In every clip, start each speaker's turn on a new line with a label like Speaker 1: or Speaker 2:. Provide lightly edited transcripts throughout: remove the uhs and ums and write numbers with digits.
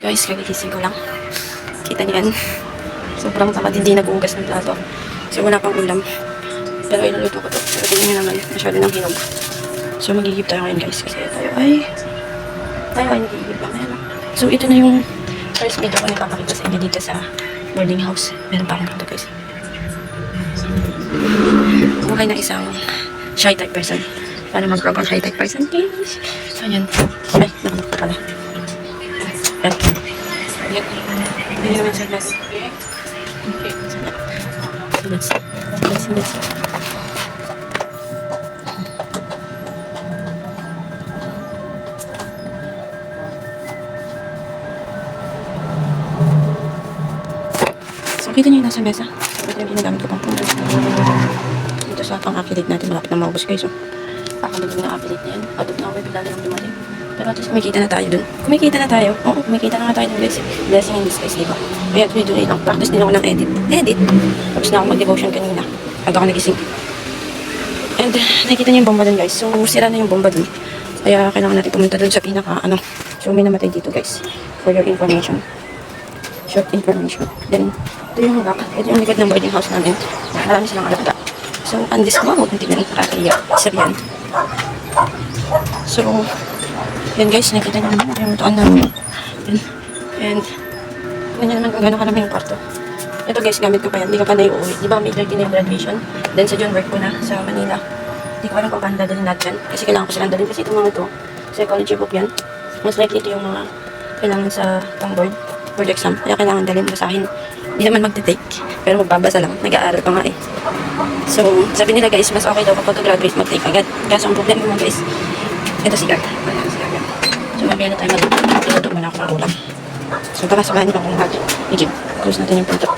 Speaker 1: Guys, kagigising ko lang. Kita niyo yan. Sobrang tamad, hindi nag-uugas ng plato. So, wala pang ulam. Pero iluluto ko to. Pero tingnan nyo naman, masyado ng hinog. So, magigib tayo ngayon guys. Kasi tayo ay nagigib lang. Ayan. So, ito na yung first video ko na ipapakita sa inyo dito sa boarding house. Meron pa akong ito guys. Buhay na isang shy type person. Paano mag-vlog ang shy type person guys? So, ayan. Ay, nakalak pala. Ayan. Ayan. Ayan naman sa glass. Okay. So, let's So, kita nyo yung nasa mesa. So, ito yung ginagamit ko pang puno. Dito sa pang-affiliate natin. Malapit na maubos guys. So, pakabagin na affiliate na yan. Out of nowhere, bigla na lang dumating. Pero at least kumikita na tayo dun. Kumikita na tayo. Oo, kumikita na nga tayo ng blessing in disguise, diba? Kaya tuloy-tuloy lang. Practice din ako ng edit. Tapos na ako mag-devotion kanina. Bago ako nagising. And nakikita niyo yung bomba dun guys. So, sira na yung bomba dun. Kaya kailangan natin pumunta dun sa pinaka, So, may namatay dito guys. For your information. Short information. Then, ito yung hanggang. Ito yung likod ng boarding house namin. Marami silang alaga. So, undiscovered. Hindi na rin nakakaya. Isa yan. So, yan guys. Nakikita niyo naman yung tuan namin. And ganyan naman kung gano'n karami yung kwarto. Ito guys, gamit ko pa yan. Hindi ka pa na-iuwi. Di ba may 30 na yung graduation? Then sa John work ko na sa Manila. Hindi ko alam kung paano dadalhin natin. Kasi kailangan ko silang dalhin. Kasi itong mga ito, psychology book yan. Mas likely ito yung mga kailangan sa pang-board exam. Kaya kailangan dalhin basahin. Hindi naman magte-take. Pero magbabasa lang. Nag-aaral pa nga eh. So, sabi nila guys, mas okay daw kapag graduate mag-take agad. Kaso ang problema mo guys, ito si Gag. So, mamaya na tayo mag-tuto muna ako ng ulam. So, tara samahan niyo akong mag-igib. Close natin yung pinto.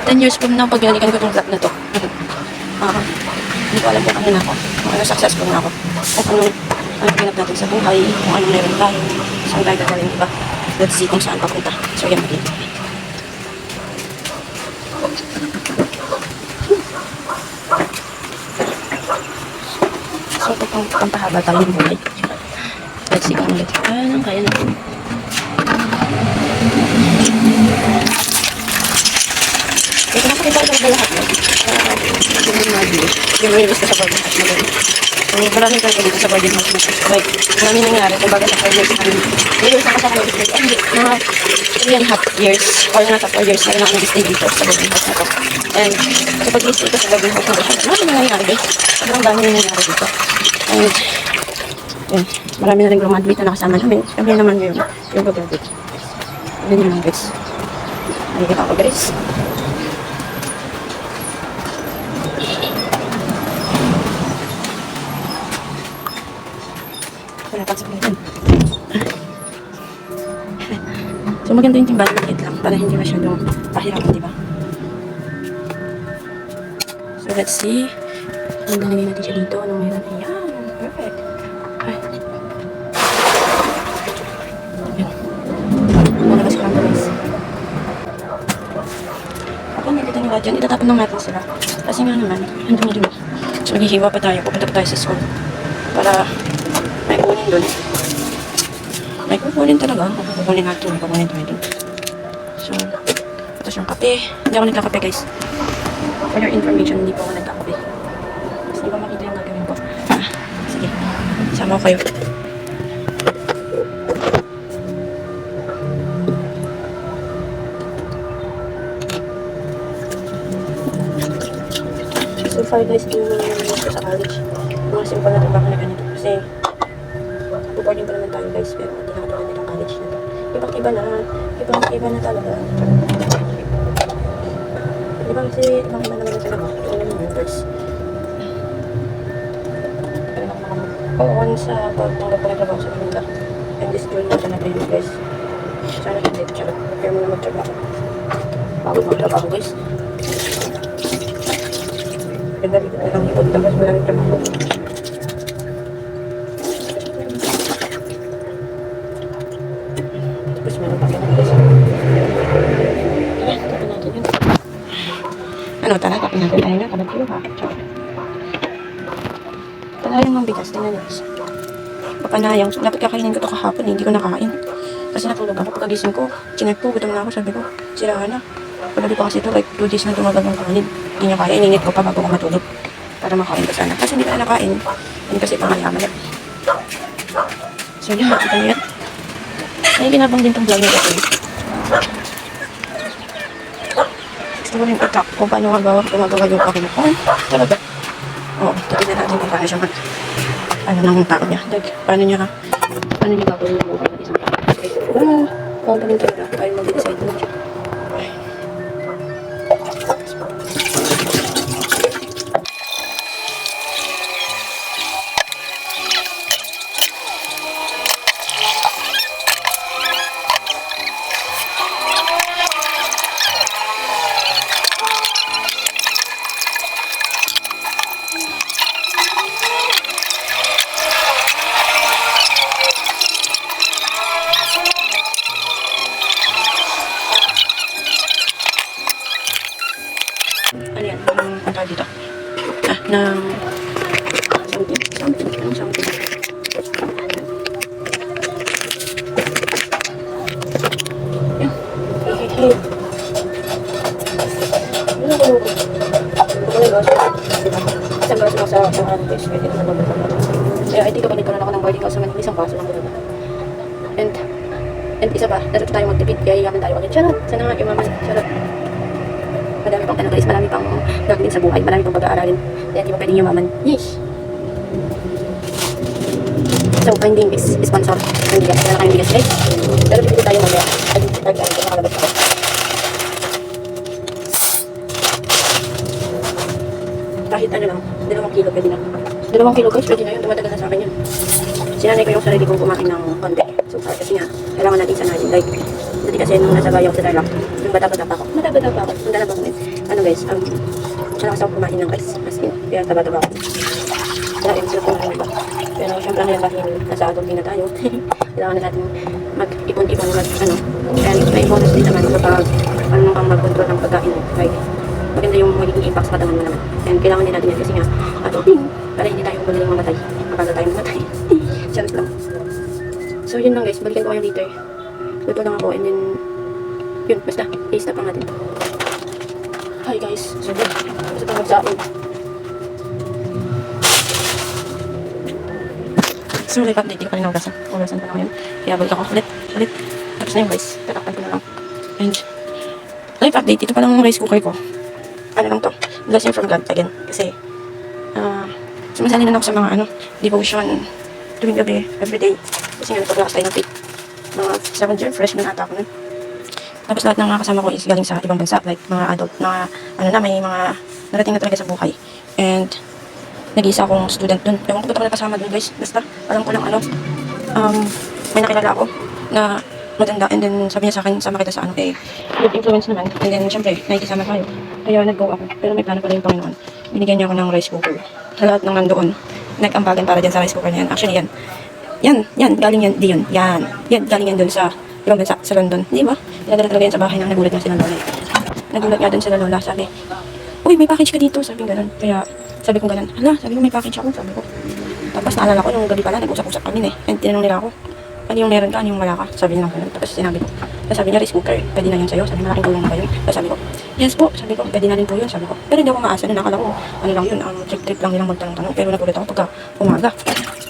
Speaker 1: 10 years from now, pag binalikan ko itong vlog na to, hindi ko alam kung ano na ako. Kung ano successful na ako. Kung ano pinap natin sa buhay. Kung ano meron tayo. Saan tayo gagawin, diba? Let's see kung saan papunta. So, yan natin. So, ito pang pampahaba tayo ng buhay. Let's see kung anong kaya natin. Ito na pakita ko talaga lahat yun. Yung mga view. Yung may gusto sa boarding house na gano'n. So, maraming talaga dito sa boarding house na gano'n. Like, maraming nangyari. Kung baga sa 4 years namin. Dito sa kasama ko dito. Hindi, mga 3.5 years or nasa 4 years na rin ako nag-stay dito sa boarding house na to. And, kapag i-stay ko sa boarding house na to, maraming nangyari guys. Sobrang dami nangyari dito. And, yun, marami na rin graduate na nakasama namin. Kami naman yung graduate. Kami naman guys. Nakikita ko guys. Wala pang sabihin. So maganda yung timbangan ng lang para hindi masyadong pahirapan, diba? So let's see. Ang nalagay natin siya dito. Anong meron? Ayan. Perfect. Ay. Ayan. Nalabas ko lang guys. Kapag nakita nila dyan, itatapon lang natin sila. Kasi nga naman, ang dumi-dumi. So maghihiwa pa tayo. Pupunta pa tayo sa school. Para may kukunin dun. May kukunin talaga. Kukunin natin. Kukunin tayo dun. So, tapos yung kape. Hindi ako nagkakape guys. For your information, hindi po ako nagkakape. Mas hindi ko makita yung gagawin ko. Sige. Sama ko kayo. So far guys, yung mga ko sa college. Mga simple na trabaho na ganito. Kasi, boarding pa naman tayo guys. Pero hindi na katulad nitong college na to. Ibang-iba na. Ibang-iba na talaga. Diba kasi ibang-iba naman na talaga. Ito naman yung guys. Oo, sa pagtanggap ko ng trabaho sa kanila. And this girl na siya na-previous guys. Sana hindi. Charot. Prepare mo na magtrabaho. Pagod magtrabaho guys. Ganda rin na lang ipod. Tapos maraming trabaho. Tapos meron pa ganun guys. Tara, tapin natin yun. Ano, tara, tapin natin tayo na. Kabag kilo ha. Charot. Tara yung mga bigas. Tingnan nyo guys. papanayang. So, dapat kakainin ko to kahapon, hindi ko nakain. Kasi natulog ako, pagkagising ko, chinek ko, gutom na ako, sabi ko, sira na. Pagabi pa kasi ito, like 2 days na tumagal ng kanin. Hindi niya kaya, ininit ko pa bago ko matulog. Para makain ko sana. Kasi hindi ko na nakain. Hindi kasi pangalaman. So, yun, makita niyo yan. Ay, ginabang din itong vlog nila ito. Gusto ko rin i-track kung paano gumagawa yung Pokemon. Talaga. Oo, titignan natin kung paano siya mag ano ng tao niya. Like, paano niya gagawin yung buhay ng isang tao. Kung paano talaga, tayo mag-decide mo. Ano yan? Ang tawag dito? Ng something. Anong something? Yan. Hey. Ano ko? Isang baso lang sa aking test. Pwede na nababasa. Kaya I think kapag nagkaroon ako ng boarding house naman, isang baso lang ko. And isa pa, natuto tayo magtipid. Kaya yaman tayo ulit. Charot! Sana nga imaman. Charot. Madami pang guys, marami pang gagawin sa buhay, marami pang pag-aaralin. Kaya di ba pwedeng yumaman? Yeesh! So, finding is sponsor. Hindi ka, kaya na kayong bigas guys. Pero bibili tayo mamaya. Ay, nakalabas ako. Kahit ano lang, 2 kilo pwede na. 2 kilo guys, pwede na yun. Tumatagal na sa akin yun. Sinanay ko yung sarili kong kumain ng konti. So, kasi nga, kailangan natin sanayin. Like, dati kasi nung nasa bayaw sa Tarlac, yung bata-bata pa ako. Bata-bata pa ako. Ang dala ba ko ano guys, malakas ako kumain ng guys. As in, kaya taba-taba ako. Wala rin sila kumain ba. Pero syempre ngayon dahil nasa adulting na tayo, kailangan na natin mag-ipon-ipon and may bonus din naman kapag ano kang mag-control ng pagkain. Like, maganda yung magiging impact sa katawan mo naman. And kailangan din natin yan kasi nga, adulting, para hindi tayo madaling mamatay. Makaga tayo mamatay. Chance lang. So yun lang guys, balikan ko kayo later. Luto lang ako and then yun, basta, i-stop lang natin. Hi guys, so good. Basta pang magsain. So live update, di ko pa rin naugasan. Ugasan pa lang yun. Kaya balik ako ulit. Tapos na yun guys, tatakpan ko na lang. And live update, ito pa lang rice cooker ko. Ano lang to, blessing from God again. Kasi sumasali na ako sa mga devotion tuwing gabi, everyday. Kasi nga nagpag-lakas tayo ng faith. Mga 7th year, freshman ata ako nun. Tapos lahat ng mga kasama ko is galing sa ibang bansa. Like mga adult, mga may mga narating na talaga sa buhay. And nag-iisa akong student dun. Ewan ko ba't ako nakasama dun guys. Basta, alam ko lang may nakilala ako na maganda. And then sabi niya sa akin, sama kita sa good influence naman. And then syempre, nakikisama tayo. Kaya nag-go ako. Pero may plano pala yung Panginoon. Binigyan niya ako ng rice cooker. Sa lahat ng nandoon, nag-ambagan para dyan sa rice cooker na yan. Actually yan. Yan, galing yan, di yun. Yan, galing yan dun sa ibang bansa, sa London. Di ba? Dinadala talaga yan sa bahay ng nagulat na sila lola. Nagulat nga dun sila lola, sabi, uy, may package ka dito, sabi ganun. Kaya, sabi ko ganun, sabi ko may package ako, sabi ko. Tapos naalala ko, yung gabi pala, nag-usap-usap kami And tinanong nila ako, ano yung meron ka, ano yung wala ka? Sabi niya ganun. Tapos sinabi ko, sabi niya, rice cooker, pwede na yun sa'yo. Sabi, malaking tulong na ba yun? Tapos sabi ko, yes po, sabi ko, pwede na rin po yun, sabi ko. Pero hindi ako maasa na nakala ko, ano lang yun, trip lang nilang magtanong-tanong. Pero nagulat ako pagka umaga.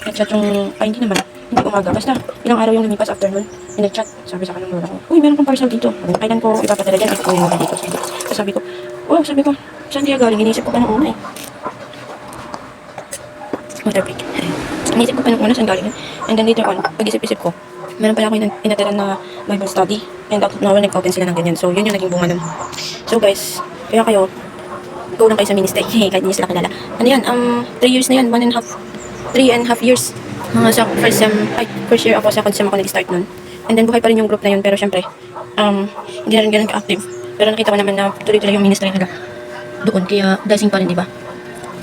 Speaker 1: Nag-chat yung, hindi naman, hindi umaga. Basta, ilang araw yung lumipas after nun, nag-chat. Sabi sa kanong lola ko, uy, meron kang parcel dito. Kailan ko ipapadala dyan, ito ko yung dito. Tapos sabi ko, sabi ko, saan kaya galing? Inisip ko pa nung una Water break. Inisip ko pa nung una, saan galing yun. And then later on, pag-isip-isip ko, meron pala ako inatiran na Bible study. And now, nag-open sila ng ganyan. So, yun yung naging bunga nun. So, guys, kaya kayo, go lang kayo sa ministry. Kahit hindi sila kilala. Ano yan? 3 years na yan. 3.5 years. Mga sa first year ako, second sem ako nag-start nun. And then, buhay pa rin yung group na yun. Pero, syempre, hindi na rin ganun ka-active. Pero nakita ko naman na tuloy-tuloy yung ministry nila doon. Kaya, blessing pa rin, di ba?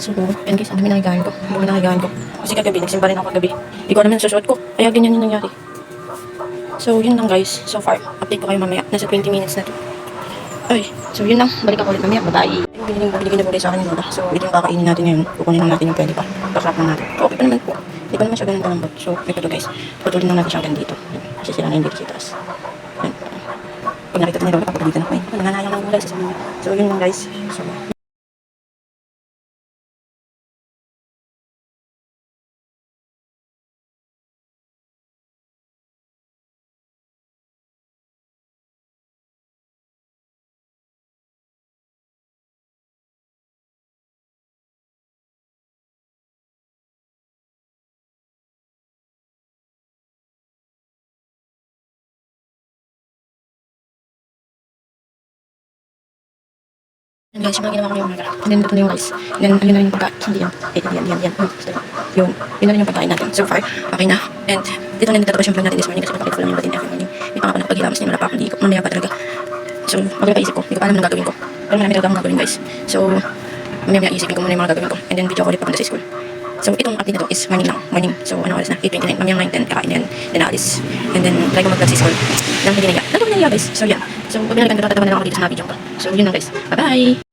Speaker 1: So, yan guys, ang dami nangyayari ko. Kasi kagabi, nagsimba rin ako kagabi. Hindi ko alam na susuot ko. Kaya ganyan yung nangyari. So, yun lang guys. So far, update ko kayo mamaya. Nasa 20 minutes na to. Ay, so yun lang. Balik ako ulit mamaya. Bye-bye. Yung binigyan na po sa akin yung lola. So, ito yung kakainin natin ngayon. Kukunin lang natin yung pwede pa. Bakrap lang natin. Okay pa naman po. Hindi ko naman siya ganun kalambot. So, ito guys. Putulin lang natin siya hanggang dito. Yan. Kasi sila na yung dito sa taas. Yan. Pag nakita nila, papagulitan ako eh. Nanganayang ng gulay sa sabi. So, yun lang guys. So, and guys, yung mga ginawa ko yung mga and then ito na yung rice. And then, yun na rin yung pagkain. Hindi yan. Yan. Yun. Yun na rin yung pagkain natin. So far, okay na. And dito na nagtatapos yung vlog natin this morning kasi napakita ko lang yung batin every morning. Hindi pa ako nakapag-ilamas niya. Wala pa ako. Hindi ko. Mamaya pa talaga. So, magkakaisip ko. Hindi ko pa alam na gagawin ko. Pero marami talaga akong gagawin guys. So, mamaya isipin ko muna yung mga gagawin ko. And then, video ko ulit papunta sa school. So, itong update na to is morning lang. Morning. So, ano oras na? 8:29. Mamayang 9:10. Kakain yan. Then, aalis. And then, try ko mag-vlog sa school. Nang hindi naiya. Nang hindi naiya guys. So, yeah. So, pag binalikan ko, tatatawa na lang ako dito sa mga video ko. So, yun lang guys. Bye-bye!